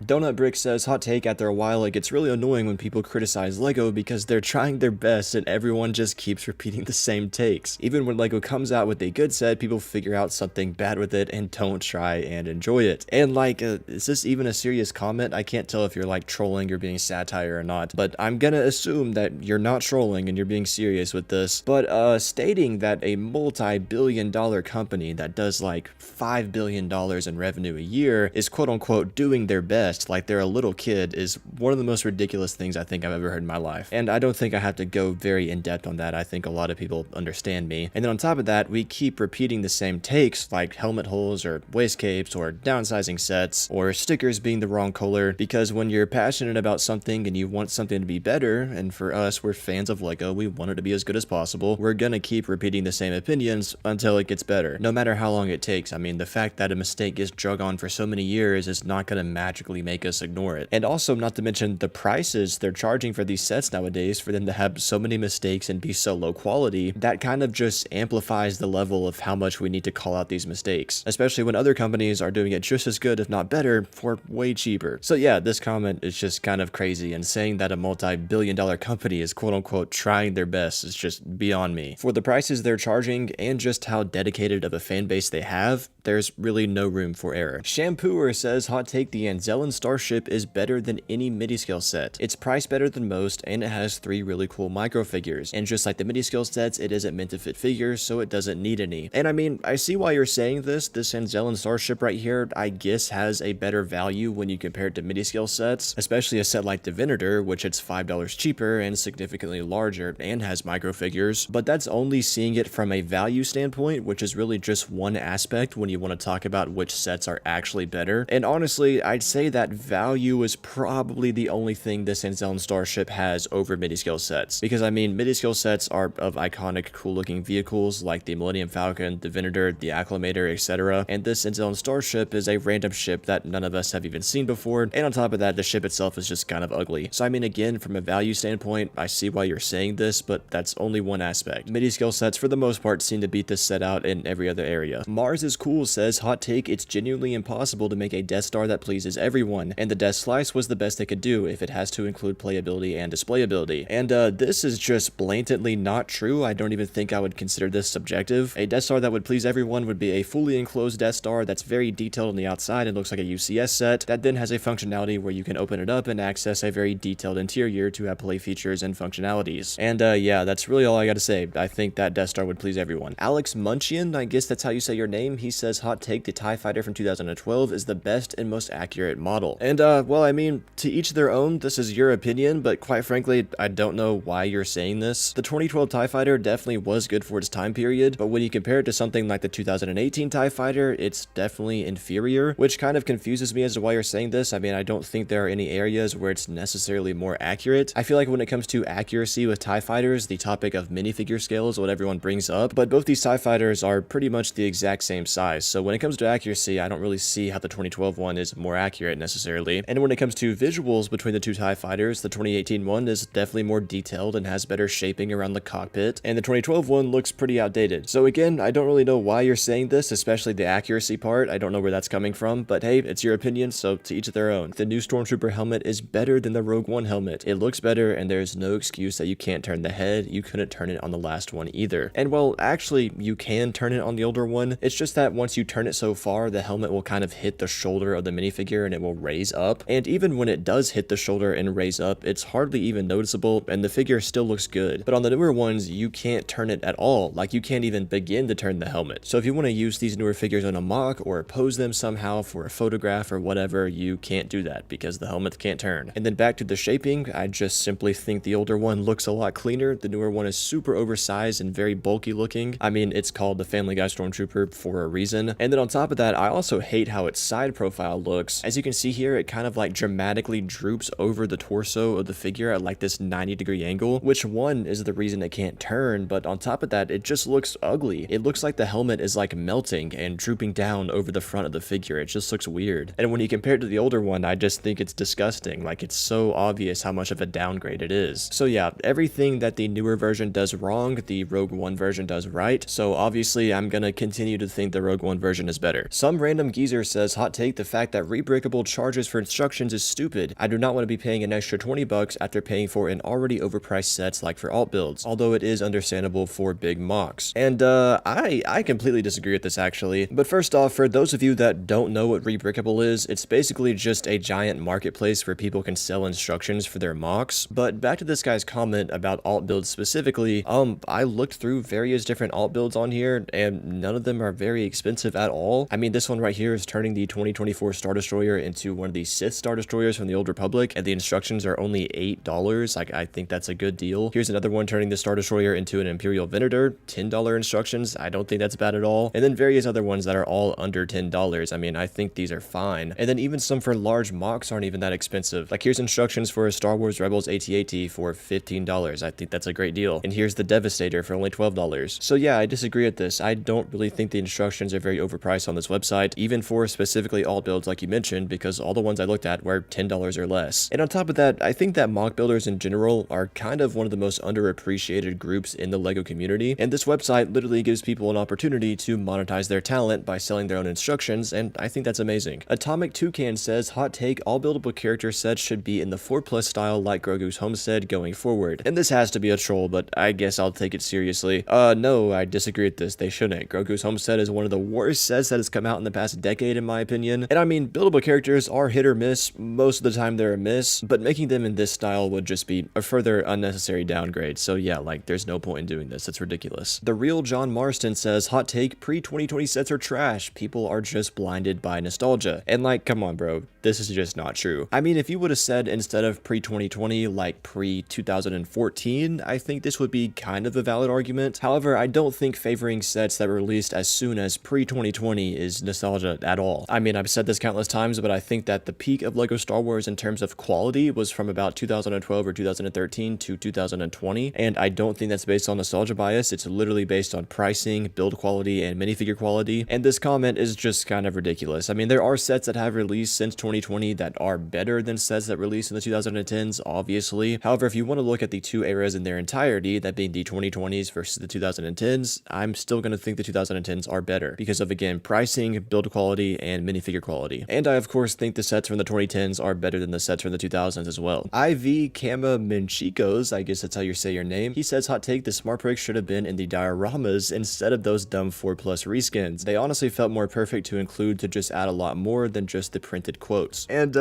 Donut Brick says, hot take, after a while it gets really annoying when people criticize LEGO because they're trying their best and everyone just keeps repeating the same takes. Even when LEGO comes out with a good set, people figure out something bad with it and don't try and enjoy it. And like, is this even a serious comment? I can't tell if you're like trolling or being satire or not, but I'm gonna assume that you're not trolling and you're being serious with this. But stating that a multi-billion-dollar company that does like $5 billion in revenue a year is quote-unquote doing their best like they're a little kid is one of the most ridiculous things I think I've ever heard in my life. And I don't think I have to go very in-depth on that. I think a lot of people understand me. And then on top of that, we keep repeating the same takes like helmet holes or waist capes or downsizing sets or stickers being the wrong color, because when you're passionate about something and you want something to be better, and for us, we're fans of LEGO, we want it to be as good as possible, we're gonna keep repeating the same opinions until it gets better, no matter how long it takes. I mean, the fact that a mistake gets drug on for so many years is not gonna magically make us ignore it. And also, not to mention the prices they're charging for these sets nowadays, for them to have so many mistakes and be so low quality, that kind of just amplifies the level of how much we need to call out these mistakes, especially when other companies are doing it just as good, if not better, for way cheaper. So yeah, this comment is just kind of crazy, and saying that a multi-billion-dollar company is quote-unquote trying their best is just beyond me. For the prices they're charging and just how dedicated of a fan base they have, there's really no room for error. Shampooer says, hot take, the Anzellan Starship is better than any midi-scale set. It's priced better than most, and it has 3 really cool micro figures. And just like the midi-scale sets, it isn't meant to fit figures, so it doesn't need any. And I mean, I see why you're saying this. This Anzellan Starship right here, I guess, has a better value when you compare it to midi-scale sets, especially a set like the Venator, which it's $5 cheaper and significantly larger and has micro figures. But that's only seeing it from a value standpoint, which is really just one aspect when you want to talk about which sets are actually better. And honestly, I'd say that value is probably the only thing this Anzellan Starship has over midi-scale sets. Because I mean, midi-scale sets are of iconic, cool-looking vehicles like the Millennium Falcon, the Venator, the Acclamator, etc. And this Anzellan Starship is a random ship that none of us have even seen before. And on top of that, the ship itself is just kind of ugly. So I mean, again, from a value standpoint, I see why you're saying this, but that's only one aspect. Midi-scale sets, for the most part, seem to beat this set out in every other area. Mars is Cool says, hot take, it's genuinely impossible to make a Death Star that pleases everyone, and the Death Slice was the best they could do if it has to include playability and displayability. And this is just blatantly not true. I don't even think I would consider this subjective. A Death Star that would please everyone would be a fully enclosed Death Star that's very detailed on the outside and looks like a UCS set, that then has a functionality where you can open it up and access a very detailed interior to have play features and functionalities. And yeah, that's really all I gotta say. I think that Death Star would please everyone. Alex Munchian, I guess that's how you say your name, he says, hot take, the TIE Fighter from 2012 is the best and most accurate model. And well, I mean, to each their own, this is your opinion, but quite frankly, I don't know why you're saying this. The 2012 TIE Fighter definitely was good for its time period, but when you compare it to something like the 2018 TIE Fighter, it's definitely inferior, which kind of confuses me as to why you're saying this. I mean, I don't think there are any areas where it's necessarily more accurate. I feel like when it comes to accuracy with TIE Fighters, the topic of minifigure scale is what everyone brings up, but both these TIE Fighters are pretty much the exact same size, so when it comes to accuracy, I don't really see how the 2012 one is more accurate necessarily. And when it comes to visuals between the two TIE Fighters, the 2018 one is definitely more detailed and has better shaping around the cockpit, and the 2012 one looks pretty outdated. So again, I don't really know why you're saying this, especially the accuracy part. I don't know where that's coming from, but hey, it's your opinion, so to each their own. The new Stormtrooper helmet is better than the Rogue One helmet. It looks better, and there's no excuse that you can't turn the head. You couldn't turn it on the last one either. And well, actually, you can turn it on the older one. It's just that once you turn it so far, the helmet will kind of hit the shoulder of the minifigure and it will raise up. And even when it does hit the shoulder and raise up, it's hardly even noticeable, and the figure still looks good. But on the newer ones, you can't turn it at all. Like, you can't even begin to turn the helmet. So if you want to use these newer figures on a mock or pose them somehow for a photograph or whatever, you can't do that because the helmet can't turn. And then back to the shaping, I just simply think the older one looks a lot cleaner. The newer one is super oversized and very bulky looking. I mean, it's called the Family Guy Stormtrooper for a reason. And then on top of that, I also hate how its side profile looks. As you can see here, it kind of like dramatically droops over the torso of the figure at like this 90-degree angle, which one is the reason it can't turn, but on top of that, it just looks ugly. It looks like the helmet is like melting and drooping down over the front of the figure. It just looks weird. And when you compare it to the older one, I just think it's disgusting. Like, it's so obvious how much of a downgrade it is. So yeah, everything that the newer version does wrong, the Rogue One version does right. So obviously, I'm gonna continue to think the Rogue One version is better. Some random geezer says, hot take, the fact that rebreakable charges for instructions is stupid. I do not want to be paying an extra 20 bucks after paying for an already overpriced sets like for alt builds, although it is understandable for big mocks. And I completely disagree with this actually. But first off, for those of you that don't know what Rebrickable is, it's basically just a giant marketplace where people can sell instructions for their mocks. But back to this guy's comment about alt builds specifically, I looked through various different alt builds on here and none of them are very expensive at all. I mean, this one right here is turning the 2024 Star Destroyer into one of the Sith Star Destroyers from the Old Republic, and the instructions are only $8. Like, I think that's a good deal. Here's another one turning the Star Destroyer into an Imperial Venator, $10 instructions. I don't think that's bad at all. And then various other ones that are all under $10. I mean, I think these are fine. And then even some for large mocks aren't even that expensive. Like, here's instructions for a Star Wars Rebels AT-AT for $15. I think that's a great deal. And here's the Devastator for only $12. So yeah, I disagree with this. I don't really think the instructions are very overpriced on this website, even for specifically alt builds like you mentioned, because all the ones I looked at were $10 or less. And on top of that, I think that mock builders in general are kind of one of the most underappreciated groups in the LEGO community, and this website literally gives people an opportunity to monetize their talent by selling their own instructions, and I think that's amazing. Atomic Toucan says, hot take, all buildable character sets should be in the 4+ style like Grogu's homestead going forward. And this has to be a troll, but I guess I'll take it seriously. No, I disagree with this. They shouldn't. Grogu's homestead is one of the worst sets that has come out in the past decade in my opinion. And I mean, buildable characters are hit or miss. Most of the time they're a miss, but making them in this style would just be a further unnecessary downgrade. So yeah, like there's no point in doing this. It's ridiculous. The real John Marston says, hot take, pre-2020 sets are trash. People are just blinded by nostalgia. And like, come on, bro. This is just not true. I mean, if you would have said instead of pre-2020, like pre-2014, I think this would be kind of a valid argument. However, I don't think favoring sets that were released as soon as pre-2020 is nostalgia at all. I mean, I've said this countless times, but I think that the peak of LEGO Star Wars in terms of quality was from about 2012 or 2013 to 2020, and I don't think that's based on nostalgia bias. It's literally based on pricing, build quality, and minifigure quality, and this comment is just kind of ridiculous. I mean, there are sets that have released since 2020 that are better than sets that released in the 2010s, obviously. However, if you want to look at the two eras in their entirety, that being the 2020s versus the 2010s, I'm still going to think the 2010s are better because of, again, pricing, build quality, and minifigure quality. And I, of course, think the sets from the 2010s are better than the sets from the 2000s as well. IV Kama Minchikos, I guess that's how you say your name, he says, hot take, the Smart Bricks should have been in the dioramas instead of those dumb 4+ reskins. They honestly felt more perfect to include to just add a lot more than just the printed quotes. And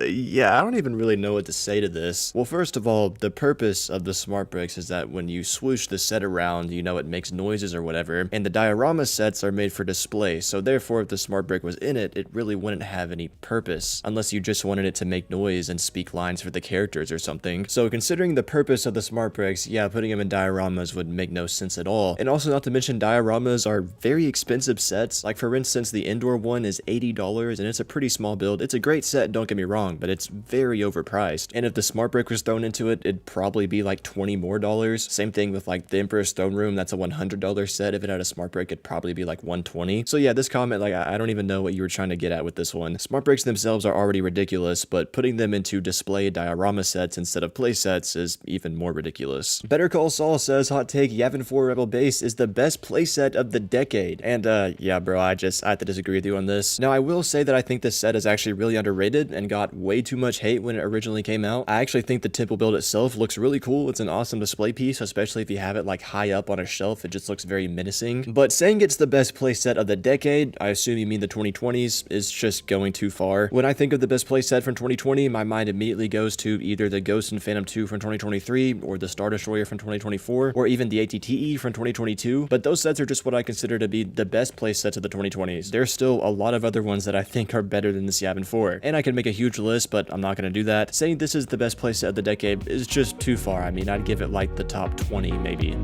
yeah, I don't even really know what to say to this. Well, first of all, the purpose of the Smart Bricks is that when you swoosh the set around, you know, it makes noises or whatever, and the diorama sets are made for display, so therefore if the Smart Brick was in it, it really wouldn't have any purpose, unless you just wanted it to make noise and speak lines for the characters or something. So considering the purpose of the Smart Bricks, yeah, putting them in dioramas would make no sense at all. And also, not to mention, dioramas are very expensive sets. Like, for instance, the indoor one is $80, and it's a pretty small build. It's a great set, don't get me wrong, but it's very overpriced. And if the Smart Brick was thrown into it, it'd probably be like $20 more. Same thing with like the Emperor's Throne Room, that's a $100 set. If it had a Smart Brick, it'd probably be like $120. So yeah, this comment, like, I don't even know what you were trying to get at with this one. Smart Bricks themselves are already ridiculous, but putting them into display diorama sets instead of play sets is even more ridiculous. Better Call Saul says, hot take, Yavin 4 Rebel Base is the best playset of the decade. And yeah, bro, I have to disagree with you on this. Now, I will say that I think this set is actually really underrated and got way too much hate when it originally came out. I actually think the temple build itself looks really cool. It's an awesome display piece, especially if you have it like high up on a shelf. It just looks very menacing. But saying it's the best playset of the decade, I assume you mean the 2020s, is just going too far. When I think of the best playset from 2020, my mind immediately goes to either the Ghost and Phantom 2 from 2023, or the Star Destroyer from 2024, or even the ATTE from 2022. But those sets are just what I consider to be the best playsets of the 2020s. There's still a lot of other ones that I think are better than this Yavin 4. And I can make a huge list, but I'm not going to do that. Saying this is the best playset of the decade is just too far. I mean, I'd give it like the top 20 maybe.